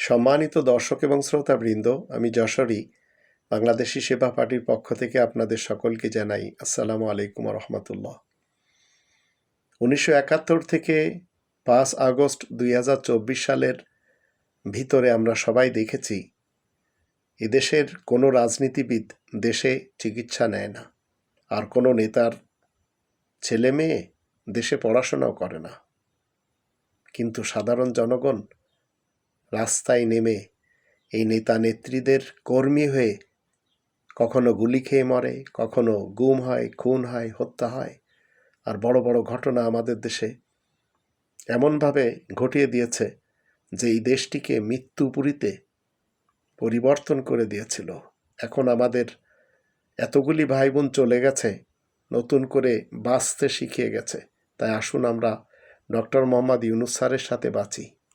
সম্মানিত দর্শক এবং শ্রোতাবৃন্দ, আমি যশোরী বাংলাদেশি সেবা পার্টির পক্ষ থেকে আপনাদের সকলকে জানাই আসসালামু আলাইকুম রহমতুল্লাহ। 1971 থেকে 5 আগস্ট 2024 সালের ভিতরে আমরা সবাই দেখেছি এদেশের কোনো রাজনীতিবিদ দেশে চিকিৎসা নেয় না, আর কোনো নেতার ছেলে মেয়ে দেশে পড়াশোনাও করে না। কিন্তু সাধারণ জনগণ রাস্তায় নেমে এই নেতা নেত্রীদের কর্মী হয়ে কখনো গুলি খেয়ে মরে, কখনো গুম হয়, খুন হয়, হত্যা হয়। আর বড় বড় ঘটনা আমাদের দেশে এমনভাবে ঘটিয়ে দিয়েছে যে এই দেশটিকে মৃত্যুপুরীতে পরিবর্তন করে দিয়েছিল। এখন আমাদের এতগুলি ভাই বোন চলে গেছে, নতুন করে বাঁচতে শিখিয়ে গেছে। তাই আসুন আমরা ডক্টর মোহাম্মদ ইউনূস স্যারের সাথে বাঁচি।